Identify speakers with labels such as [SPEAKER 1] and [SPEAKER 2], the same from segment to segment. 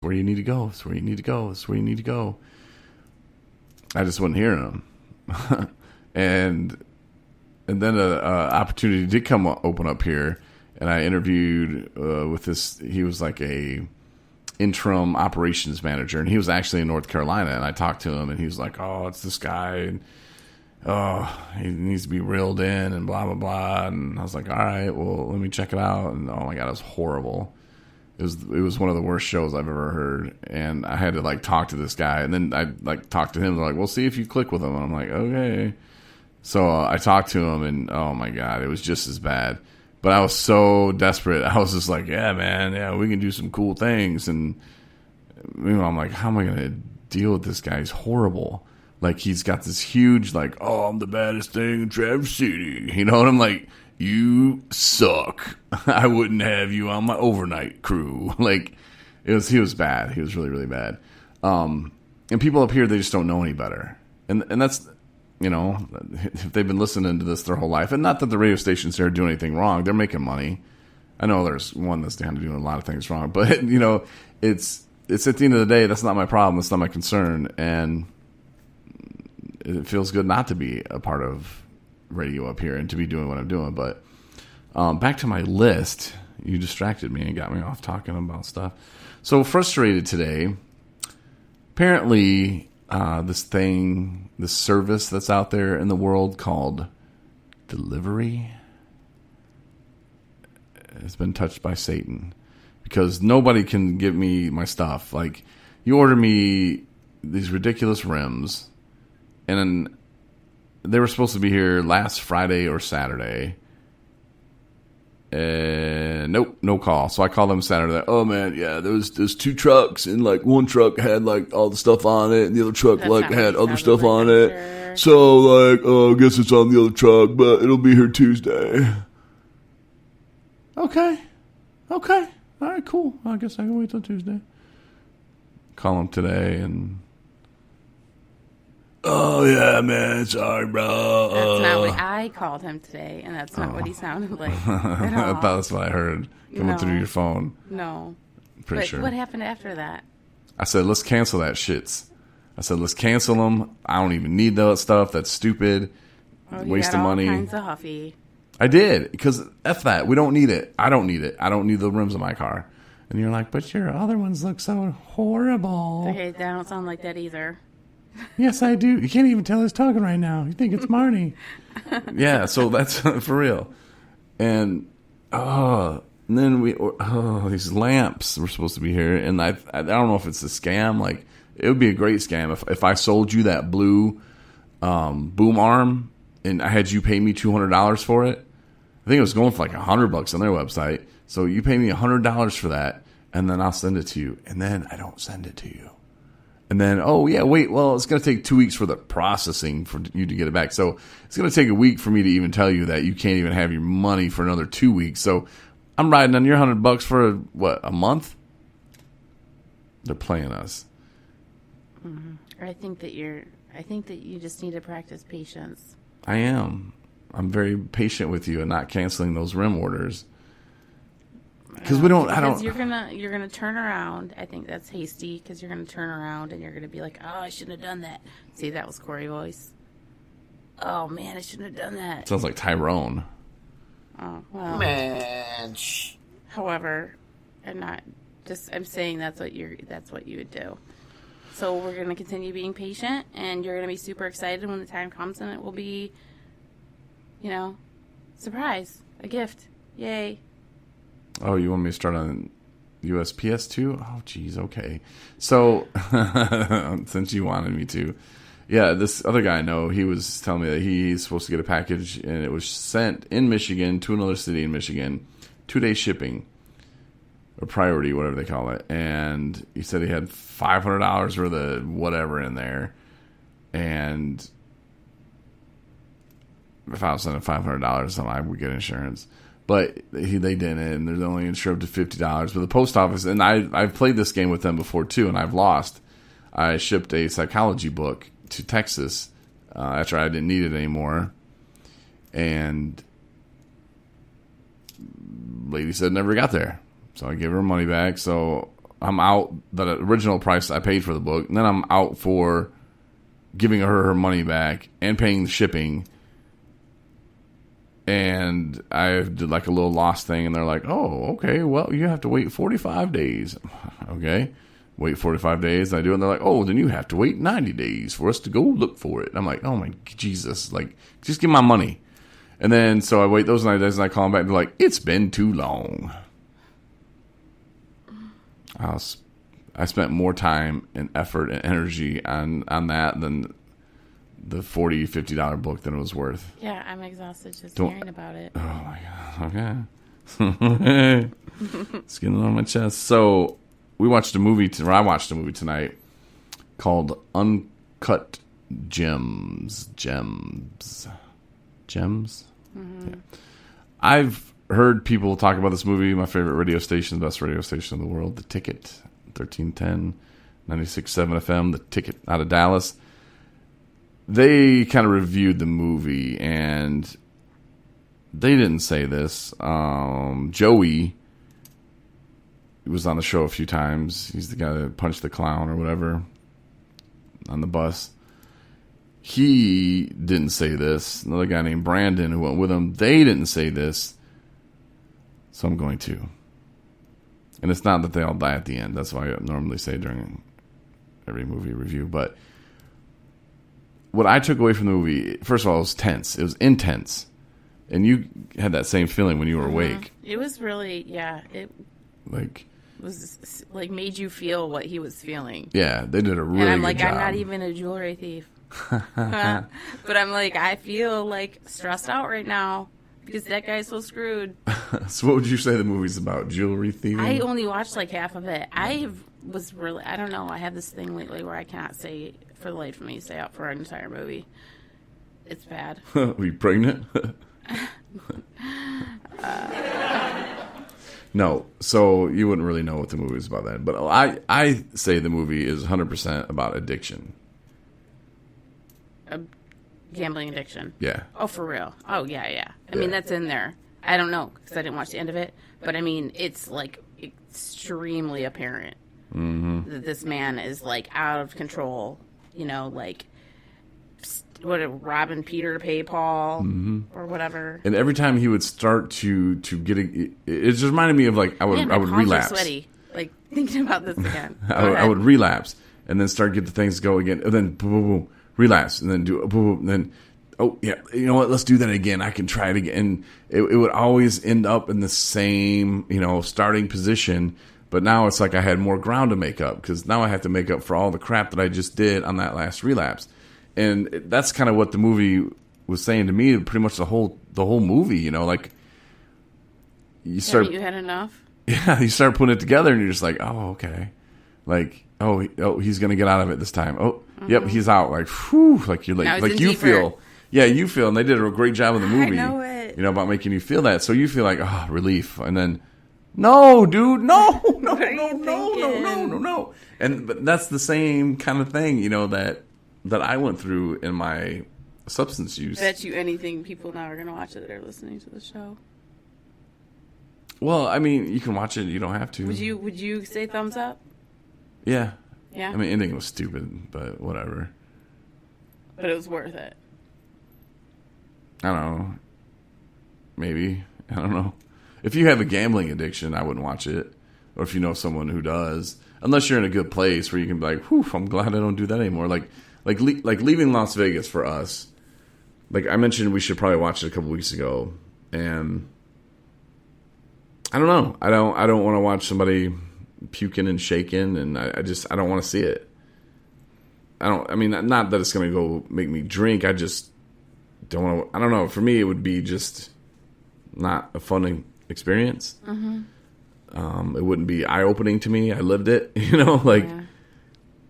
[SPEAKER 1] where you need to go. It's where you need to go. It's where you need to go. I just wasn't hearing them. and then an opportunity did open up here, and I interviewed with this. He was like a interim operations manager, and he was actually in North Carolina. And I talked to him, and he was like, "Oh, it's this guy, and he needs to be reeled in, and blah blah blah." And I was like, "All right, well, let me check it out." And oh my god, it was horrible. It was one of the worst shows I've ever heard, and I had to like talk to this guy, and then I like talked to him. They're like, "Well, see if you click with him." And I'm like, "Okay." So I talked to him, and oh my god, it was just as bad. But I was so desperate. I was just like, "Yeah, man, yeah, we can do some cool things." And I'm like, "How am I going to deal with this guy? He's horrible. Like he's got this huge like, oh, I'm the baddest thing in Traverse City, you know." And I'm like, "You suck. I wouldn't have you on my overnight crew." Like, he was bad. He was really, really bad. And people up here, they just don't know any better. And that's, if they've been listening to this their whole life, and not that the radio stations here are doing anything wrong, they're making money. I know there's one that's down to doing a lot of things wrong, but it's at the end of the day, that's not my problem. That's not my concern. And it feels good not to be a part of radio up here and to be doing what I'm doing. But back to my list. You distracted me and got me off talking about stuff. So frustrated today. Apparently, this service that's out there in the world called delivery has been touched by Satan, because nobody can give me my stuff. Like, you order me these ridiculous rims, and then they were supposed to be here last Friday or Saturday. Nope, no call. So I called them Saturday. "Oh man, yeah, there's 2 trucks, and like one truck had like all the stuff on it, and the other truck had other stuff on it. Sure. So like, I guess it's on the other truck, but it'll be here Tuesday." Okay, all right, cool. I guess I can wait till Tuesday. Call them today, and "Oh yeah, man, sorry, bro."
[SPEAKER 2] That's not what I called him today, and that's not what he sounded like.
[SPEAKER 1] I thought that's what I heard coming through your phone.
[SPEAKER 2] No,
[SPEAKER 1] pretty sure.
[SPEAKER 2] What happened after that?
[SPEAKER 1] I said, "Let's cancel that shits." I said, "Let's cancel them. I don't even need that stuff. That's stupid. Wasting money."
[SPEAKER 2] All kinds of huffy.
[SPEAKER 1] I did, because F that. We don't need it. I don't need it. I don't need the rims in my car. And you're like, "But your other ones look so horrible."
[SPEAKER 2] Okay, they don't sound like that either.
[SPEAKER 1] Yes, I do. You can't even tell who's talking right now. You think it's Marnie. Yeah, so that's for real. And then these lamps were supposed to be here, and I don't know if it's a scam. Like, it would be a great scam if I sold you that blue boom arm, and I had you pay me $200 for it. I think it was going for like $100 on their website. So you pay me $100 for that, and then I'll send it to you. And then I don't send it to you. And then, it's going to take 2 weeks for the processing for you to get it back. So it's going to take a week for me to even tell you that you can't even have your money for another 2 weeks. So I'm riding on your $100 for a month? They're playing us.
[SPEAKER 2] Mm-hmm. I think that you just need to practice patience.
[SPEAKER 1] I am. I'm very patient with you and not canceling those rim orders. Because
[SPEAKER 2] you're gonna turn around. I think that's hasty, because you're gonna turn around and you're gonna be like, "Oh, I shouldn't have done that." See, that was Corey voice. "Oh man, I shouldn't have done that."
[SPEAKER 1] Sounds like Tyrone.
[SPEAKER 2] Oh well.
[SPEAKER 3] Man.
[SPEAKER 2] However, I'm saying that's what you would do. So we're gonna continue being patient, and you're gonna be super excited when the time comes, and it will be, surprise, a gift, yay.
[SPEAKER 1] Oh, you want me to start on USPS too? Oh, geez, okay. So, since you wanted me to, yeah, this other guy I know, he was telling me that he's supposed to get a package, and it was sent in Michigan to another city in Michigan, 2-day shipping, or priority, whatever they call it. And he said he had $500 worth of whatever in there, and if I was sending $500, then I would get insurance. But they didn't, and they're only insured to $50. But the post office, and I've played this game with them before too, and I've lost. I shipped a psychology book to Texas after I didn't need it anymore, and lady said it never got there. So I gave her money back. So I'm out the original price I paid for the book, and then I'm out for giving her money back and paying the shipping. And I did like a little lost thing, and they're like, oh, okay, well, you have to wait 45 days. Okay, wait 45 days. And I do it, and they're like, oh, then you have to wait 90 days for us to go look for it. And I'm like, oh, my Jesus, like, just give my money. And then, so I wait those 90 days, and I call them back, and they're like, it's been too long. I spent more time and effort and energy on that than the $40, $50 book than it was worth.
[SPEAKER 2] Yeah, I'm exhausted just hearing about it.
[SPEAKER 1] Oh my God. Okay. It's getting on my chest. So I watched a movie tonight called Uncut Gems. Gems. Mm-hmm. Yeah. I've heard people talk about this movie. My favorite radio station, the best radio station in the world, The Ticket, 1310, 96.7 FM, The Ticket out of Dallas. They kind of reviewed the movie, and they didn't say this. Joey was on the show a few times. He's the guy that punched the clown or whatever on the bus. He didn't say this. Another guy named Brandon who went with him, they didn't say this. So I'm going to. And it's not that they all die at the end. That's why I normally say during every movie review. But what I took away from the movie, first of all, it was tense. It was intense. And you had that same feeling when you were awake.
[SPEAKER 2] It was really, it was like made you feel what he was feeling.
[SPEAKER 1] Yeah, they did a really
[SPEAKER 2] and I'm
[SPEAKER 1] good
[SPEAKER 2] like,
[SPEAKER 1] job.
[SPEAKER 2] I'm not even a jewelry thief. But I'm like, I feel like stressed out right now because that guy's so screwed.
[SPEAKER 1] So what would you say the movie's about? Jewelry thieving?
[SPEAKER 2] I only watched like half of it. I don't know. I have this thing lately where I cannot stay for the life of me stay out for an entire movie. It's bad.
[SPEAKER 1] Were you pregnant? No, so you wouldn't really know what the movie is about then. But I say the movie is 100% about addiction.
[SPEAKER 2] A gambling addiction.
[SPEAKER 1] Yeah.
[SPEAKER 2] Oh, for real? Oh, yeah. I mean, that's in there. I don't know because I didn't watch the end of it. But I mean, it's like extremely apparent that this man is like out of control. You know, like robbing Peter to pay Paul or whatever.
[SPEAKER 1] And every time he would start to get it just reminded me of like I would relapse.
[SPEAKER 2] Sweaty, like thinking about this again.
[SPEAKER 1] I would relapse and then start get the things go again, and then boom, boom, boom, relapse, and then do boom, boom, and then oh yeah, you know what? Let's do that again. I can try it again. And it would always end up in the same starting position. But now it's like I had more ground to make up because now I have to make up for all the crap that I just did on that last relapse. And that's kind of what the movie was saying to me. Pretty much the whole movie, like you start.
[SPEAKER 2] Haven't you had enough?
[SPEAKER 1] Yeah, you start putting it together, and you're just like, oh, okay, like he's gonna get out of it this time. Oh, yep, he's out. Like, whew, like you're like you feel. Yeah, you feel, and they did a great job in the movie.
[SPEAKER 2] I know it.
[SPEAKER 1] About making you feel that. So you feel like relief, and then no, dude, no. But that's the same kind of thing, that I went through in my substance use.
[SPEAKER 2] I bet you anything people now are going to watch it that are listening to the show.
[SPEAKER 1] Well, I mean, you can watch it. You don't have to.
[SPEAKER 2] Would you say thumbs up?
[SPEAKER 1] Yeah.
[SPEAKER 2] Yeah?
[SPEAKER 1] I mean, ending was stupid, but whatever.
[SPEAKER 2] But it was worth it.
[SPEAKER 1] I don't know. Maybe. I don't know. If you have a gambling addiction, I wouldn't watch it. Or if you know someone who does. Unless you're in a good place where you can be like, whew, I'm glad I don't do that anymore. Like leaving Las Vegas for us. Like I mentioned, we should probably watch it a couple weeks ago. And I don't know. I don't want to watch somebody puking and shaking. And I don't want to see it. I mean, not that it's going to go make me drink. I just don't want to. I don't know. For me, it would be just not a fun experience. Mm-hmm. It wouldn't be eye-opening to me. I lived it,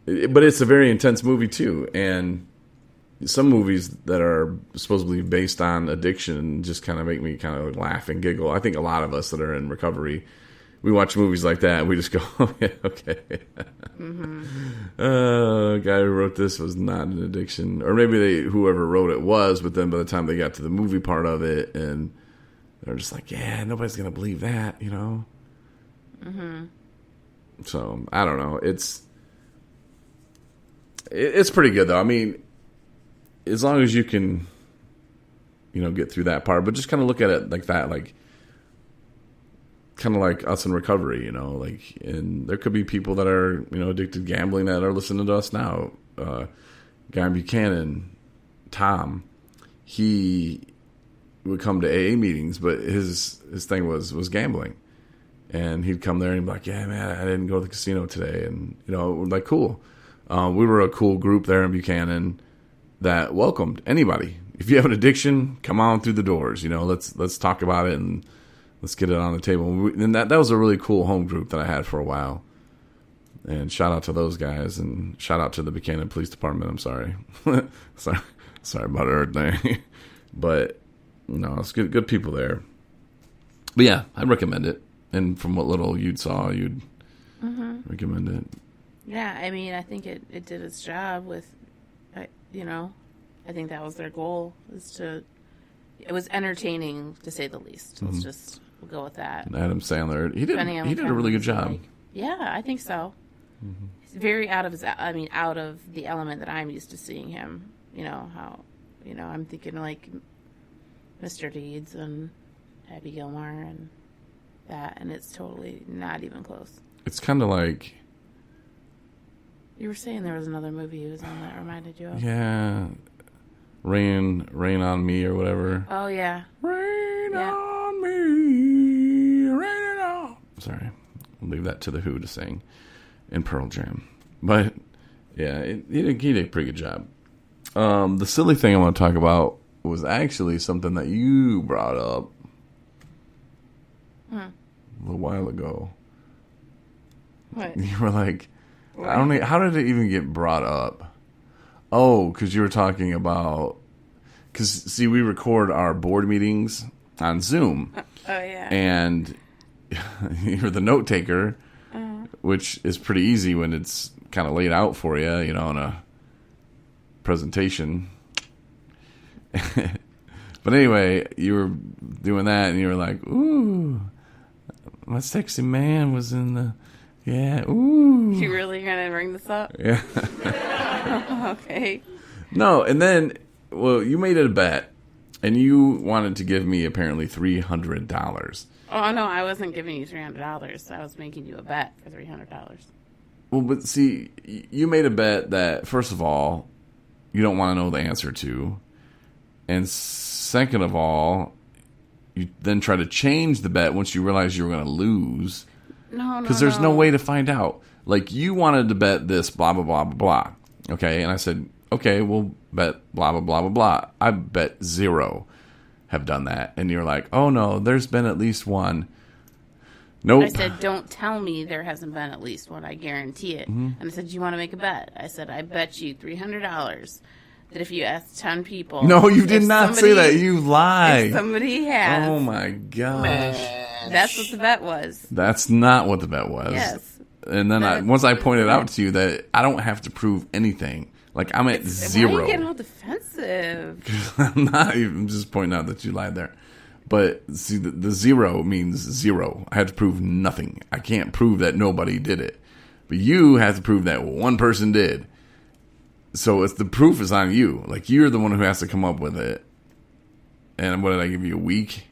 [SPEAKER 1] but it's a very intense movie too. And some movies that are supposedly based on addiction just kind of make me kind of laugh and giggle. I think a lot of us that are in recovery, we watch movies like that and we just go, oh, yeah, okay. Mm-hmm. The guy who wrote this was not an addiction. Or maybe whoever wrote it was, but then by the time they got to the movie part of it, and they're just like, yeah, nobody's going to believe that, Mm-hmm. So I don't know. It's pretty good though. I mean, as long as you can, get through that part, but just kind of look at it like that, like kind of like us in recovery, and there could be people that are, addicted to gambling that are listening to us now. Guy in Buchanan, Tom, he would come to AA meetings, but his thing was gambling. And he'd come there and be like, yeah, man, I didn't go to the casino today. And, like, cool. We were a cool group there in Buchanan that welcomed anybody. If you have an addiction, come on through the doors. Let's talk about it and let's get it on the table. And that was a really cool home group that I had for a while. And shout out to those guys, and shout out to the Buchanan Police Department. I'm sorry. sorry about everything. But, it's good people there. But, yeah, I'd recommend it. And from what little you saw, you'd recommend it.
[SPEAKER 2] Yeah, I mean, I think it did its job with, I think that was their goal, it was entertaining, to say the least. We'll go with that.
[SPEAKER 1] And Adam Sandler, he did a really good job.
[SPEAKER 2] Yeah, I think so. Mm-hmm. He's very out of the element that I'm used to seeing him. I'm thinking like Mr. Deeds and Happy Gilmore and that, and it's totally not even close.
[SPEAKER 1] It's kind of like,
[SPEAKER 2] you were saying there was another movie he was on that reminded you of.
[SPEAKER 1] Yeah, Rain on Me or whatever.
[SPEAKER 2] Oh yeah,
[SPEAKER 1] Rain on Me, rain it on. Sorry, I'll leave that to the Who to sing in Pearl Jam. But yeah, he did a pretty good job. The silly thing I want to talk about was actually something that you brought up a little while ago.
[SPEAKER 2] What?
[SPEAKER 1] You were like, I don't know, how did it even get brought up? Oh, because you were talking about, see, we record our board meetings on Zoom.
[SPEAKER 2] Oh, yeah.
[SPEAKER 1] And you're the note taker, which is pretty easy when it's kind of laid out for you, on a presentation. But anyway, you were doing that, and you were like, ooh, my sexy man was in the, yeah, ooh.
[SPEAKER 2] You really gonna bring this up?
[SPEAKER 1] Yeah.
[SPEAKER 2] Okay.
[SPEAKER 1] No, and then, well, you made it a bet, and you wanted to give me apparently $300.
[SPEAKER 2] Oh, no, I wasn't giving you $300. I was making you a bet for $300.
[SPEAKER 1] Well, but see, you made a bet that, first of all, you don't want to know the answer to, and second of all, you then try to change the bet once you realize you were going to lose.
[SPEAKER 2] No.
[SPEAKER 1] Because there's no way to find out. Like, you wanted to bet this, blah, blah, blah, blah, blah. Okay, and I said, okay, we'll bet blah, blah, blah, blah, blah. I bet 0 have done that. And you're like, oh, no, there's been at least one. Nope.
[SPEAKER 2] I said, don't tell me there hasn't been at least one. I guarantee it. And I said, do you want to make a bet? I said, I bet you $300 that if you ask 10 people.
[SPEAKER 1] No, you did not say that. You lied.
[SPEAKER 2] If somebody has.
[SPEAKER 1] Oh, my gosh.
[SPEAKER 2] That's what the bet was.
[SPEAKER 1] That's not what the bet was.
[SPEAKER 2] Yes.
[SPEAKER 1] And then once I pointed out to you that I don't have to prove anything. Like, I'm at 0.
[SPEAKER 2] Why are you getting all defensive?
[SPEAKER 1] I'm just pointing out that you lied there. But see, the 0 means 0. I had to prove nothing. I can't prove that nobody did it. But you have to prove that one person did. So the proof is on you. Like, you're the one who has to come up with it. And what did I give you, a week?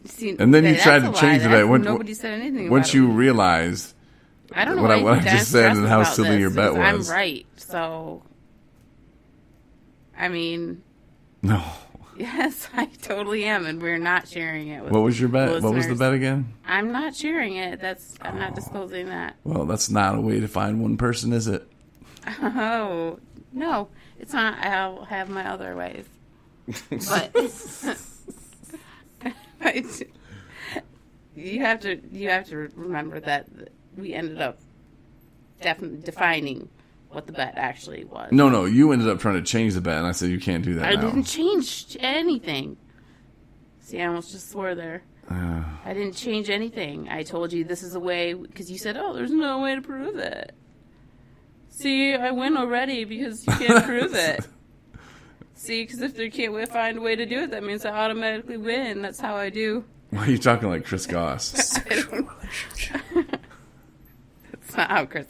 [SPEAKER 2] See,
[SPEAKER 1] and then you tried to change it.
[SPEAKER 2] Nobody said anything
[SPEAKER 1] once you realized
[SPEAKER 2] I don't know
[SPEAKER 1] what I just said and how silly your bet was.
[SPEAKER 2] I'm right. So, I mean.
[SPEAKER 1] No.
[SPEAKER 2] Yes, I totally am, and we're not sharing it with
[SPEAKER 1] What was your bet?
[SPEAKER 2] listeners.
[SPEAKER 1] What was the bet again?
[SPEAKER 2] I'm not sharing it. I'm not disclosing that.
[SPEAKER 1] Well, that's not a way to find one person, is it?
[SPEAKER 2] Oh, no. It's not. I'll have my other ways. But you have to remember that we ended up defining what the bet actually was.
[SPEAKER 1] No, you ended up trying to change the bet, and I said you can't do that.
[SPEAKER 2] I didn't change anything. See, I almost just swore there. I didn't change anything. I told you this is a way, because you said, oh, there's no way to prove it. See, I win already because you can't prove it. See, because if they can't find a way to do it, that means I automatically win. That's how I do.
[SPEAKER 1] Why are you talking like Chris Goss?
[SPEAKER 2] Sexual That's not how Chris